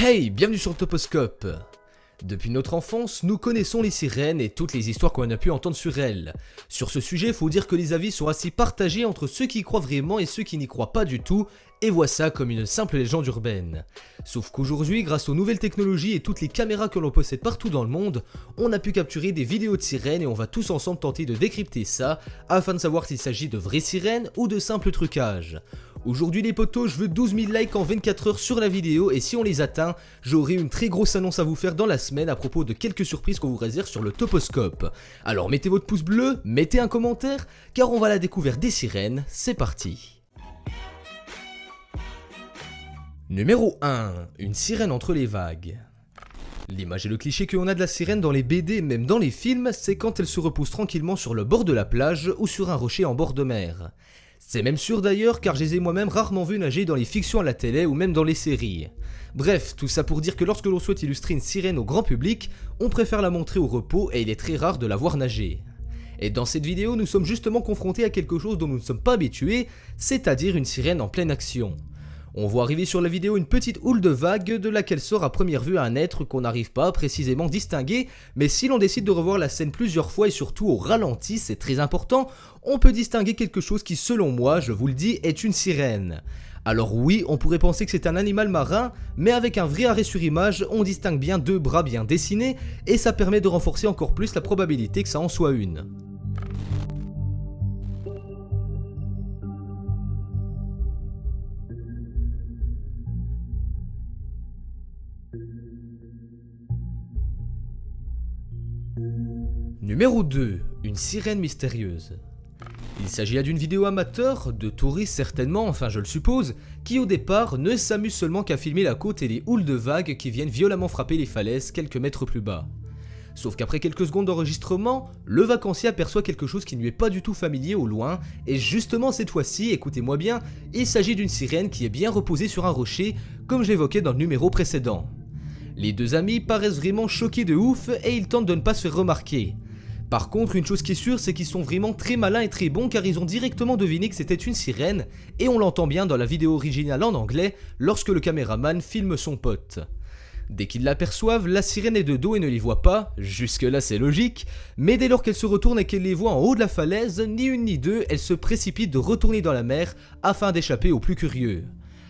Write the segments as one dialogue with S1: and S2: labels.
S1: Hey, bienvenue sur Toposcope. Depuis notre enfance, nous connaissons les sirènes et toutes les histoires qu'on a pu entendre sur elles. Sur ce sujet, faut dire que les avis sont assez partagés entre ceux qui y croient vraiment et ceux qui n'y croient pas du tout, et voient ça comme une simple légende urbaine. Sauf qu'aujourd'hui, grâce aux nouvelles technologies et toutes les caméras que l'on possède partout dans le monde, on a pu capturer des vidéos de sirènes et on va tous ensemble tenter de décrypter ça, afin de savoir s'il s'agit de vraies sirènes ou de simples trucages. Aujourd'hui les potos, je veux 12 000 likes en 24 heures sur la vidéo et si on les atteint, j'aurai une très grosse annonce à vous faire dans la semaine à propos de quelques surprises qu'on vous réserve sur le Toposcope. Alors mettez votre pouce bleu, mettez un commentaire, car on va à la découverte des sirènes, c'est parti. Numéro 1. Une sirène entre les vagues. L'image et le cliché qu'on a de la sirène dans les BD, même dans les films, c'est quand elle se repose tranquillement sur le bord de la plage ou sur un rocher en bord de mer. C'est même sûr d'ailleurs car je les ai moi-même rarement vus nager dans les fictions à la télé ou même dans les séries. Bref, tout ça pour dire que lorsque l'on souhaite illustrer une sirène au grand public, on préfère la montrer au repos et il est très rare de la voir nager. Et dans cette vidéo, nous sommes justement confrontés à quelque chose dont nous ne sommes pas habitués, c'est-à-dire une sirène en pleine action. On voit arriver sur la vidéo une petite houle de vagues de laquelle sort à première vue un être qu'on n'arrive pas à précisément distinguer, mais si l'on décide de revoir la scène plusieurs fois et surtout au ralenti, c'est très important, on peut distinguer quelque chose qui selon moi, je vous le dis, est une sirène. Alors oui, on pourrait penser que c'est un animal marin, mais avec un vrai arrêt sur image, on distingue bien deux bras bien dessinés, et ça permet de renforcer encore plus la probabilité que ça en soit une. Numéro 2. Une sirène mystérieuse. Il s'agit là d'une vidéo amateur, de touristes certainement, enfin je le suppose, qui au départ ne s'amusent seulement qu'à filmer la côte et les houles de vagues qui viennent violemment frapper les falaises quelques mètres plus bas. Sauf qu'après quelques secondes d'enregistrement, le vacancier aperçoit quelque chose qui ne lui est pas du tout familier au loin, et justement cette fois-ci, écoutez-moi bien, il s'agit d'une sirène qui est bien reposée sur un rocher, comme je l'évoquais dans le numéro précédent. Les deux amis paraissent vraiment choqués de ouf et ils tentent de ne pas se faire remarquer. Par contre, une chose qui est sûre, c'est qu'ils sont vraiment très malins et très bons car ils ont directement deviné que c'était une sirène et on l'entend bien dans la vidéo originale en anglais lorsque le caméraman filme son pote. Dès qu'ils l'aperçoivent, la sirène est de dos et ne les voit pas, jusque là c'est logique, mais dès lors qu'elle se retourne et qu'elle les voit en haut de la falaise, ni une ni deux, elle se précipite de retourner dans la mer afin d'échapper aux plus curieux.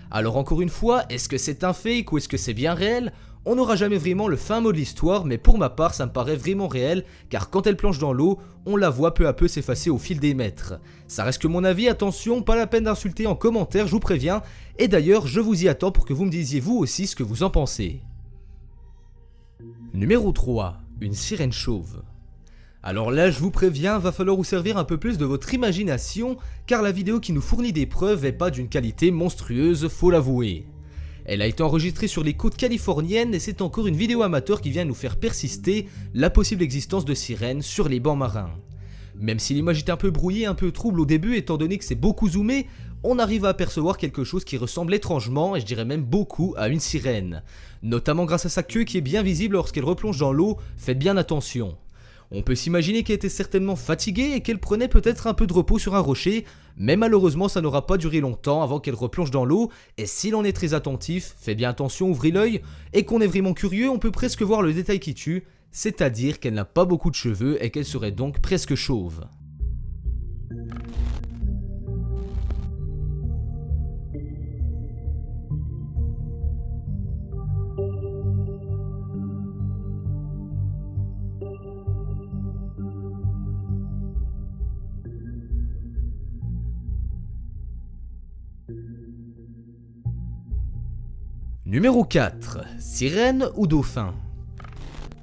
S1: Alors encore une fois, est-ce que c'est un fake ou est-ce que c'est bien réel ? On n'aura jamais vraiment le fin mot de l'histoire, mais pour ma part ça me paraît vraiment réel, car quand elle plonge dans l'eau, on la voit peu à peu s'effacer au fil des mètres. Ça reste que mon avis, attention, pas la peine d'insulter en commentaire, je vous préviens, et d'ailleurs je vous y attends pour que vous me disiez vous aussi ce que vous en pensez. Numéro 3. Une sirène chauve. Alors là, je vous préviens, va falloir vous servir un peu plus de votre imagination, car la vidéo qui nous fournit des preuves est pas d'une qualité monstrueuse, faut l'avouer. Elle a été enregistrée sur les côtes californiennes et c'est encore une vidéo amateur qui vient nous faire persister la possible existence de sirènes sur les bancs marins. Même si l'image est un peu brouillée, un peu trouble au début étant donné que c'est beaucoup zoomé, on arrive à apercevoir quelque chose qui ressemble étrangement, et je dirais même beaucoup, à une sirène. Notamment grâce à sa queue qui est bien visible lorsqu'elle replonge dans l'eau, faites bien attention. On peut s'imaginer qu'elle était certainement fatiguée et qu'elle prenait peut-être un peu de repos sur un rocher, mais malheureusement ça n'aura pas duré longtemps avant qu'elle replonge dans l'eau, et si l'on est très attentif, faites bien attention, ouvrez l'œil, et qu'on est vraiment curieux, on peut presque voir le détail qui tue, c'est-à-dire qu'elle n'a pas beaucoup de cheveux et qu'elle serait donc presque chauve. Numéro 4. Sirène ou dauphin.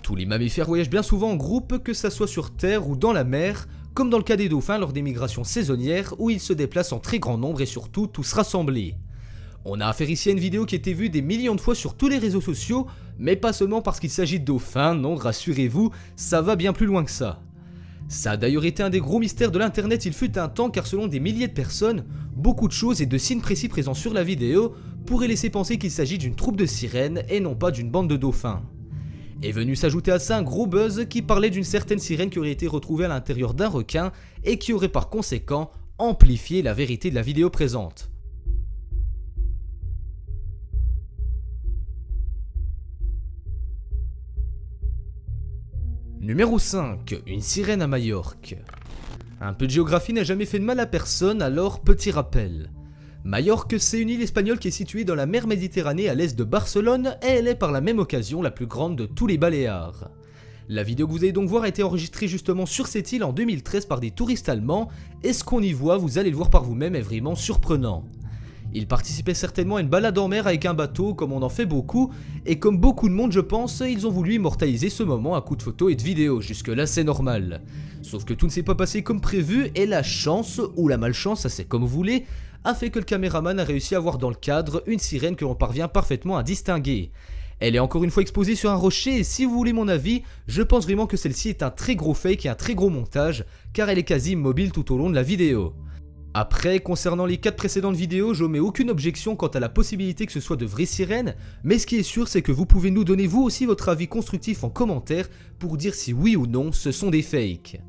S1: Tous les mammifères voyagent bien souvent en groupe, que ça soit sur terre ou dans la mer, comme dans le cas des dauphins lors des migrations saisonnières où ils se déplacent en très grand nombre et surtout tous rassemblés. On a affaire ici à une vidéo qui a été vue des millions de fois sur tous les réseaux sociaux, mais pas seulement parce qu'il s'agit de dauphins, non, rassurez-vous, ça va bien plus loin que ça. Ça a d'ailleurs été un des gros mystères de l'internet il fut un temps car selon des milliers de personnes, beaucoup de choses et de signes précis présents sur la vidéo pourraient laisser penser qu'il s'agit d'une troupe de sirènes et non pas d'une bande de dauphins. Est venu s'ajouter à ça un gros buzz qui parlait d'une certaine sirène qui aurait été retrouvée à l'intérieur d'un requin et qui aurait par conséquent amplifié la vérité de la vidéo présente. Numéro 5. Une sirène à Majorque. Un peu de géographie n'a jamais fait de mal à personne, alors petit rappel. Majorque, c'est une île espagnole qui est située dans la mer Méditerranée à l'est de Barcelone et elle est par la même occasion la plus grande de tous les Baléares. La vidéo que vous allez donc voir a été enregistrée justement sur cette île en 2013 par des touristes allemands et ce qu'on y voit, vous allez le voir par vous-même, est vraiment surprenant. Ils participaient certainement à une balade en mer avec un bateau comme on en fait beaucoup et comme beaucoup de monde je pense, ils ont voulu immortaliser ce moment à coups de photos et de vidéos, jusque là c'est normal. Sauf que tout ne s'est pas passé comme prévu et la chance, ou la malchance, ça c'est comme vous voulez, a fait que le caméraman a réussi à voir dans le cadre une sirène que l'on parvient parfaitement à distinguer. Elle est encore une fois exposée sur un rocher et si vous voulez mon avis, je pense vraiment que celle-ci est un très gros fake et un très gros montage car elle est quasi immobile tout au long de la vidéo. Après, concernant les 4 précédentes vidéos, j'omets aucune objection quant à la possibilité que ce soit de vraies sirènes, mais ce qui est sûr c'est que vous pouvez nous donner vous aussi votre avis constructif en commentaire pour dire si oui ou non ce sont des fakes.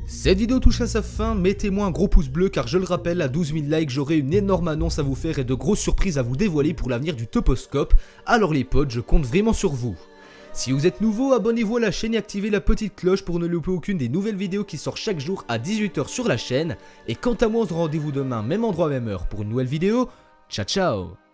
S1: Cette vidéo touche à sa fin, mettez-moi un gros pouce bleu car je le rappelle, à 12 000 likes j'aurai une énorme annonce à vous faire et de grosses surprises à vous dévoiler pour l'avenir du Toposcope, alors les potes je compte vraiment sur vous. Si vous êtes nouveau, abonnez-vous à la chaîne et activez la petite cloche pour ne louper aucune des nouvelles vidéos qui sortent chaque jour à 18 h sur la chaîne, et quant à moi on se rend rendez-vous demain, même endroit même heure pour une nouvelle vidéo, ciao ciao.